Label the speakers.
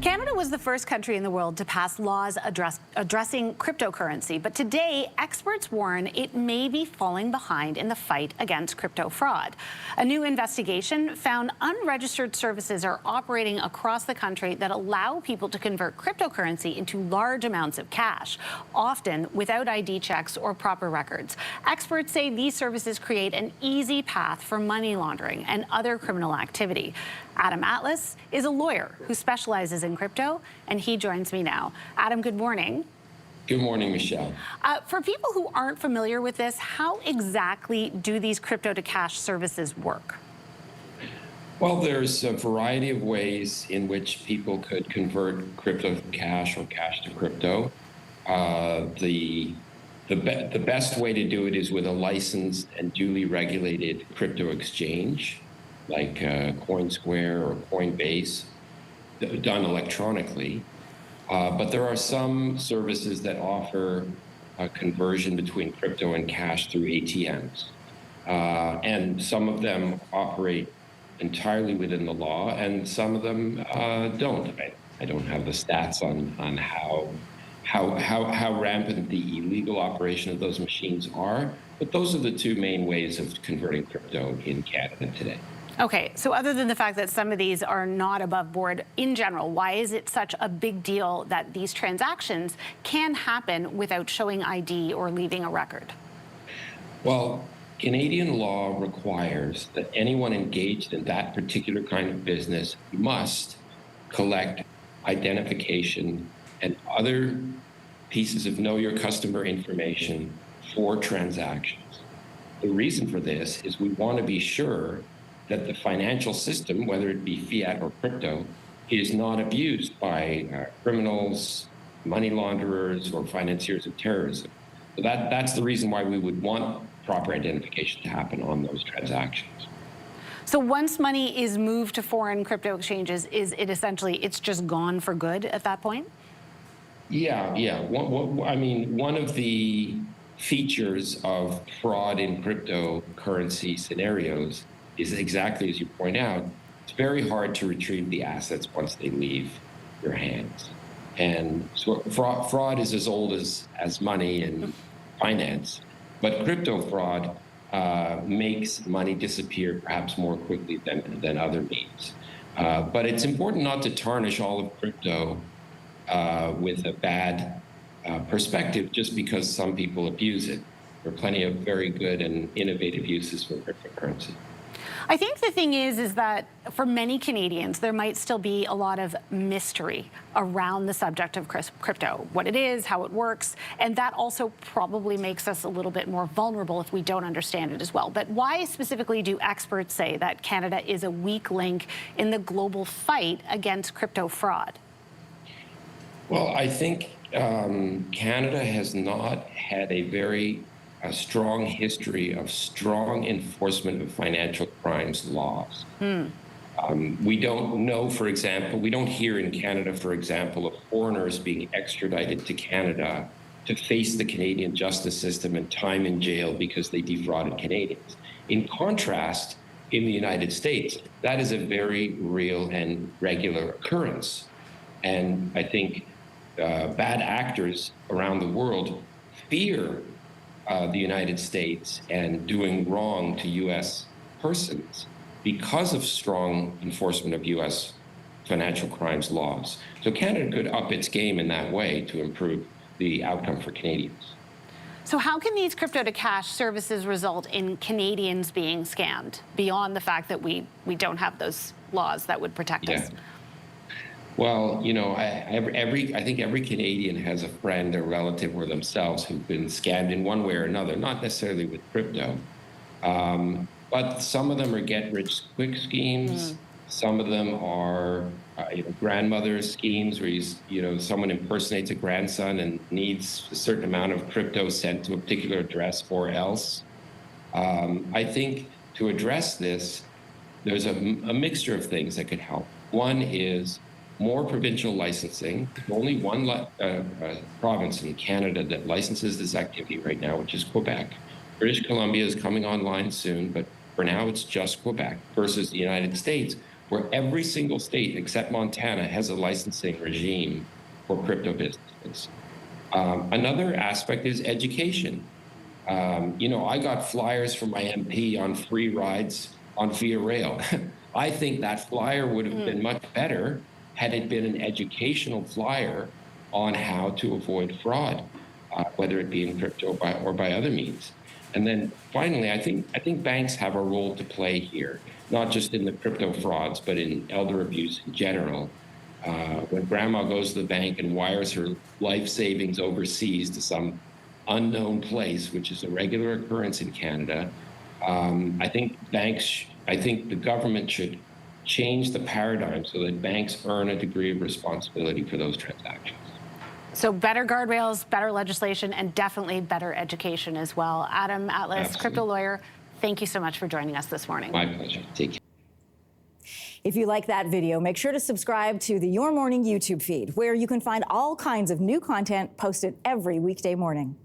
Speaker 1: Canada was the first country in the world to pass laws addressing cryptocurrency, but today experts warn it may be falling behind in the fight against crypto fraud. A new investigation found unregistered services are operating across the country that allow people to convert cryptocurrency into large amounts of cash, often without ID checks or proper records. Experts say these services create an easy path for money laundering and other criminal activity. Adam Atlas is a lawyer who specializes in crypto, and he joins me now. Adam, good morning.
Speaker 2: Good morning, Michelle.
Speaker 1: For people who aren't familiar with this, how exactly do these crypto-to-cash services work?
Speaker 2: Well, there's a variety of ways in which people could convert crypto to cash or cash to crypto. The best way to do it is with a licensed and duly regulated crypto exchange, like CoinSquare or Coinbase, done electronically. But there are some services that offer a conversion between crypto and cash through ATMs. And some of them operate entirely within the law, and some of them don't. I don't have the stats on how rampant the illegal operation of those machines are, but those are the two main ways of converting crypto in Canada today.
Speaker 1: Okay, so other than the fact that some of these are not above board in general, why is it such a big deal that these transactions can happen without showing ID or leaving a record?
Speaker 2: Well, Canadian law requires that anyone engaged in that particular kind of business must collect identification and other pieces of know your customer information for transactions. The reason for this is we want to be sure that the financial system, whether it be fiat or crypto, is not abused by criminals, money launderers, or financiers of terrorism. So that's the reason why we would want proper identification to happen on those transactions.
Speaker 1: So once money is moved to foreign crypto exchanges, is it essentially, it's just gone for good at that point?
Speaker 2: Yeah. One of the features of fraud in cryptocurrency scenarios is exactly as you point out. It's very hard to retrieve the assets once they leave your hands. And so fraud is as old as money and finance, but crypto fraud makes money disappear perhaps more quickly than other means. But it's important not to tarnish all of crypto with a bad perspective just because some people abuse it. There are plenty of very good and innovative uses for cryptocurrency.
Speaker 1: I think the thing is that for many Canadians, there might still be a lot of mystery around the subject of crypto, what it is, how it works, and that also probably makes us a little bit more vulnerable if we don't understand it as well. But why specifically do experts say that Canada is a weak link in the global fight against crypto fraud?
Speaker 2: Well, I think Canada has not had a strong history of strong enforcement of financial crimes laws. We don't know, for example, we don't hear in Canada, for example, of foreigners being extradited to Canada to face the Canadian justice system and time in jail because they defrauded Canadians. In contrast, in the United States, that is a very real and regular occurrence. And I think bad actors around the world fear the United States and doing wrong to U.S. persons because of strong enforcement of U.S. financial crimes laws. So Canada could up its game in that way to improve the outcome for Canadians.
Speaker 1: So how can these crypto-to-cash services result in Canadians being scammed beyond the fact that we don't have those laws that would protect us?
Speaker 2: Well, I think every Canadian has a friend or relative or themselves who've been scammed in one way or another, not necessarily with crypto. But some of them are get-rich-quick schemes. Some of them are grandmother schemes where someone impersonates a grandson and needs a certain amount of crypto sent to a particular address or else. I think to address this, there's a mixture of things that could help. One is more provincial licensing. There's only one province in Canada that licenses this activity right now, which is Quebec. British Columbia is coming online soon, but for now it's just Quebec versus the United States, where every single state except Montana has a licensing regime for crypto businesses. Another aspect is education. I got flyers from my MP on free rides on Via Rail. I think that flyer would have been much better had it been an educational flyer on how to avoid fraud, whether it be in crypto or by other means. And then finally, I think banks have a role to play here, not just in the crypto frauds, but in elder abuse in general. When grandma goes to the bank and wires her life savings overseas to some unknown place, which is a regular occurrence in Canada, I think the government should change the paradigm so that banks earn a degree of responsibility for those transactions.
Speaker 1: So better guardrails, better legislation, and definitely better education as well. Adam Atlas,
Speaker 2: Absolutely.
Speaker 1: crypto lawyer, thank you so much for joining us this morning.
Speaker 2: My pleasure. Take care.
Speaker 3: If you like that video, make sure to subscribe to the Your Morning YouTube feed, where you can find all kinds of new content posted every weekday morning.